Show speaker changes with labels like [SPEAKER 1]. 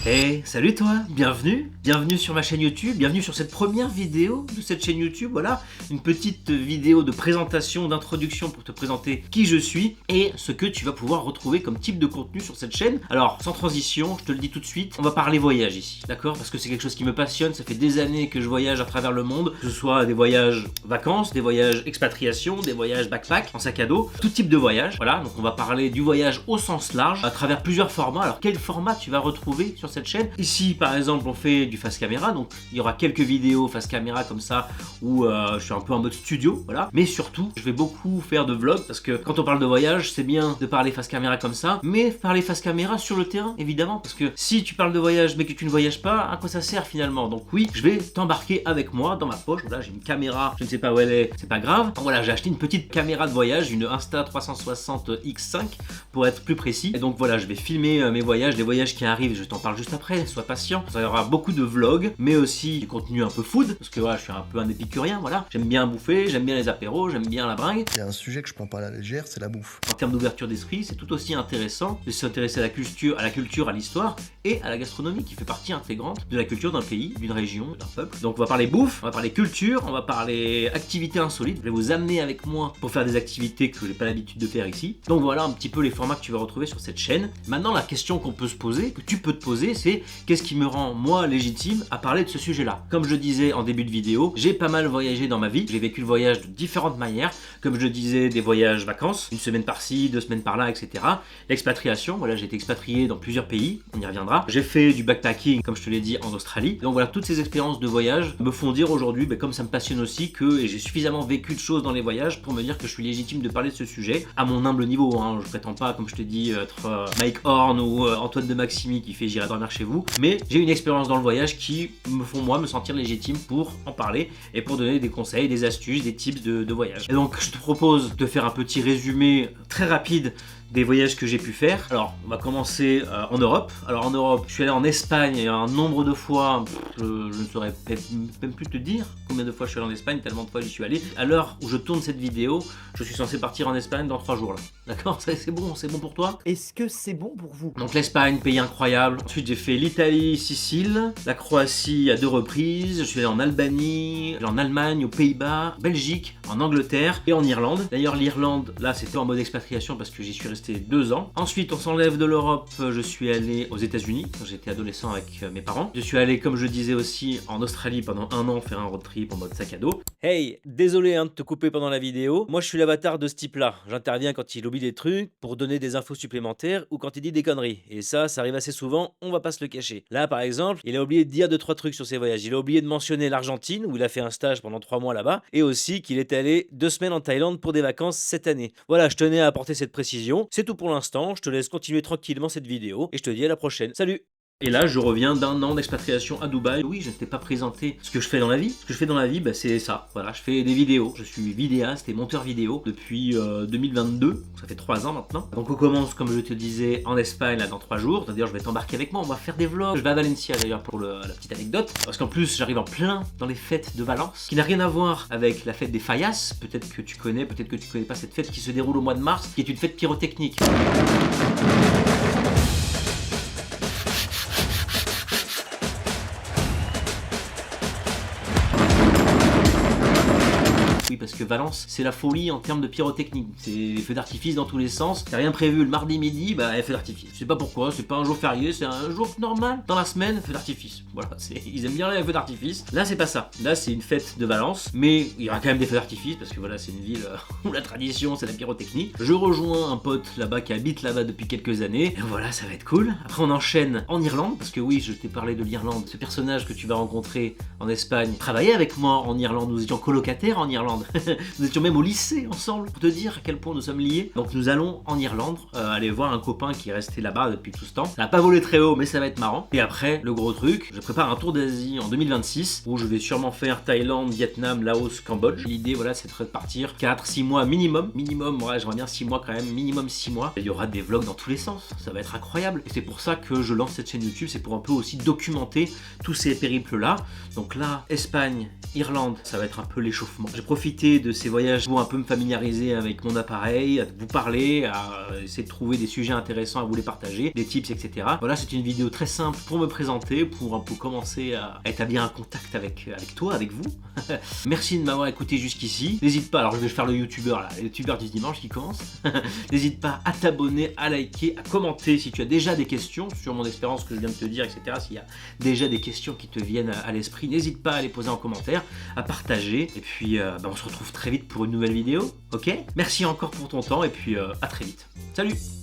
[SPEAKER 1] Hey, salut toi, bienvenue sur ma chaîne YouTube, bienvenue sur cette première vidéo de cette chaîne YouTube, voilà, une petite vidéo de présentation, d'introduction pour te présenter qui je suis et ce que tu vas pouvoir retrouver comme type de contenu sur cette chaîne. Alors, sans transition, je te le dis tout de suite, on va parler voyage ici, d'accord? Parce que c'est quelque chose qui me passionne, ça fait des années que je voyage à travers le monde, que ce soit des voyages vacances, des voyages expatriation, des voyages backpack, en sac à dos, tout type de voyage, voilà, donc on va parler du voyage au sens large, à travers plusieurs formats. Alors, quel format tu vas retrouver sur cette chaîne? Ici par exemple on fait du face caméra, donc il y aura quelques vidéos face caméra comme ça où je suis un peu en mode studio, voilà, mais surtout je vais beaucoup faire de vlogs parce que quand on parle de voyage c'est bien de parler face caméra comme ça, mais parler face caméra sur le terrain évidemment, parce que si tu parles de voyage mais que tu ne voyages pas, à quoi ça sert finalement? Donc oui, je vais t'embarquer avec moi dans ma poche, voilà, j'ai une caméra, je ne sais pas où elle est, c'est pas grave, donc, voilà, j'ai acheté une petite caméra de voyage, une Insta360X5 pour être plus précis, et donc voilà, je vais filmer mes voyages, les voyages qui arrivent, je t'en parle juste après, sois patient. Il y aura beaucoup de vlogs, mais aussi du contenu un peu food, parce que voilà, je suis un peu un épicurien, voilà. J'aime bien bouffer, j'aime bien les apéros, j'aime bien la bringue.
[SPEAKER 2] Il y a un sujet que je prends pas à la légère, c'est la bouffe.
[SPEAKER 1] En termes d'ouverture d'esprit, c'est tout aussi intéressant de s'intéresser à la culture, à l'histoire et à la gastronomie qui fait partie intégrante de la culture d'un pays, d'une région, d'un peuple. Donc on va parler bouffe, on va parler culture, on va parler activités insolites. Je vais vous amener avec moi pour faire des activités que j'ai pas l'habitude de faire ici. Donc voilà un petit peu les formats que tu vas retrouver sur cette chaîne. Maintenant la question qu'on peut se poser, que tu peux te poser, c'est qu'est-ce qui me rend moi légitime à parler de ce sujet-là? Comme je disais en début de vidéo, j'ai pas mal voyagé dans ma vie, j'ai vécu le voyage de différentes manières, comme je disais, des voyages vacances, une semaine par-ci, 2 semaines par-là, etc. L'expatriation, voilà, j'ai été expatrié dans plusieurs pays, on y reviendra. J'ai fait du backpacking, comme je te l'ai dit, en Australie. Donc voilà, toutes ces expériences de voyage me font dire aujourd'hui, comme ça me passionne aussi, que j'ai suffisamment vécu de choses dans les voyages pour me dire que je suis légitime de parler de ce sujet, à mon humble niveau, hein. Je prétends pas, comme je te dis, être Mike Horn ou Antoine de Maximi qui fait J'irai dormir chez vous, mais j'ai une expérience dans le voyage qui me font moi me sentir légitime pour en parler et pour donner des conseils, des astuces, des tips de voyage. Et donc je te propose de faire un petit résumé très rapide des voyages que j'ai pu faire. Alors, on va commencer en Europe. Alors, en Europe, je suis allé en Espagne un nombre de fois, je ne saurais même plus te dire combien de fois je suis allé en Espagne, tellement de fois j'y suis allé. À l'heure où je tourne cette vidéo, je suis censé partir en Espagne dans 3 jours là. D'accord? C'est bon pour toi?
[SPEAKER 3] Est-ce que c'est bon pour vous?
[SPEAKER 1] Donc l'Espagne, pays incroyable. Ensuite, j'ai fait l'Italie, Sicile, la Croatie à 2 reprises. Je suis allé en Albanie, en Allemagne, aux Pays-Bas, Belgique, en Angleterre et en Irlande. D'ailleurs, l'Irlande, là, c'était en mode expatriation parce que j'y suis resté 2 ans. Ensuite, on s'enlève de l'Europe, je suis allé aux États-Unis quand j'étais adolescent avec mes parents. Je suis allé, comme je disais aussi, en Australie pendant 1 an faire un road trip en mode sac à dos. Hey, désolé de te couper pendant la vidéo. Moi, je suis l'avatar de ce type-là. J'interviens quand il oublie des trucs pour donner des infos supplémentaires ou quand il dit des conneries. Et ça arrive assez souvent, on va pas se le cacher. Là, par exemple, il a oublié de dire 2-3 trucs sur ses voyages. Il a oublié de mentionner l'Argentine, où il a fait un stage pendant 3 mois là-bas, et aussi qu'il est allé 2 semaines en Thaïlande pour des vacances cette année. Voilà, je tenais à apporter cette précision. C'est tout pour l'instant, je te laisse continuer tranquillement cette vidéo, et je te dis à la prochaine. Salut! Et là, je reviens d'1 an d'expatriation à Dubaï. Oui, je ne t'ai pas présenté ce que je fais dans la vie. Ce que je fais dans la vie, c'est ça. Voilà, je fais des vidéos. Je suis vidéaste et monteur vidéo depuis 2022. Ça fait 3 ans maintenant. Donc on commence, comme je te disais, en Espagne là dans 3 jours. C'est-à-dire, je vais t'embarquer avec moi. On va faire des vlogs. Je vais à Valencia d'ailleurs pour la petite anecdote. Parce qu'en plus, j'arrive en plein dans les fêtes de Valence, qui n'a rien à voir avec la fête des Fallas. Peut-être que tu connais, peut-être que tu connais pas cette fête qui se déroule au mois de mars, qui est une fête pyrotechnique. Oui, parce que Valence, c'est la folie en termes de pyrotechnie. C'est les feux d'artifice dans tous les sens. T'as rien prévu le mardi midi, feux d'artifice. Je sais pas pourquoi, c'est pas un jour férié, c'est un jour normal dans la semaine, feux d'artifice. Voilà, ils aiment bien les feux d'artifice. Là, c'est pas ça. Là, c'est une fête de Valence, mais il y aura quand même des feux d'artifice parce que voilà, c'est une ville où la tradition, c'est la pyrotechnie. Je rejoins un pote là-bas qui habite là-bas depuis quelques années. Et voilà, ça va être cool. Après, on enchaîne en Irlande, parce que oui, je t'ai parlé de l'Irlande. Ce personnage que tu vas rencontrer en Espagne travaillait avec moi en Irlande. Nous étions colocataires en Irlande. Nous étions même au lycée ensemble, pour te dire à quel point nous sommes liés. Donc nous allons en Irlande aller voir un copain qui est resté là-bas depuis tout ce temps. Ça n'a pas volé très haut, mais ça va être marrant. Et après, le gros truc, je prépare un tour d'Asie en 2026 où je vais sûrement faire Thaïlande, Vietnam, Laos, Cambodge. L'idée, voilà, c'est de partir 4-6 mois minimum. Minimum, ouais, j'aimerais bien 6 mois quand même, minimum 6 mois. Et il y aura des vlogs dans tous les sens. Ça va être incroyable. Et c'est pour ça que je lance cette chaîne YouTube, c'est pour un peu aussi documenter tous ces périples-là. Donc là, Espagne, Irlande, ça va être un peu l'échauffement. J'ai profité profiter de ces voyages pour un peu me familiariser avec mon appareil, à vous parler, à essayer de trouver des sujets intéressants à vous les partager, des tips, etc. Voilà, c'est une vidéo très simple pour me présenter, pour un peu commencer à établir un contact avec toi, avec vous. Merci de m'avoir écouté jusqu'ici. N'hésite pas, alors je vais faire le youtubeur là, le youtubeur du dimanche qui commence. N'hésite pas à t'abonner, à liker, à commenter si tu as déjà des questions sur mon expérience que je viens de te dire, etc. S'il y a déjà des questions qui te viennent à l'esprit, n'hésite pas à les poser en commentaire, à partager. Et puis on se retrouve très vite pour une nouvelle vidéo, ok? Merci encore pour ton temps et puis à très vite. Salut!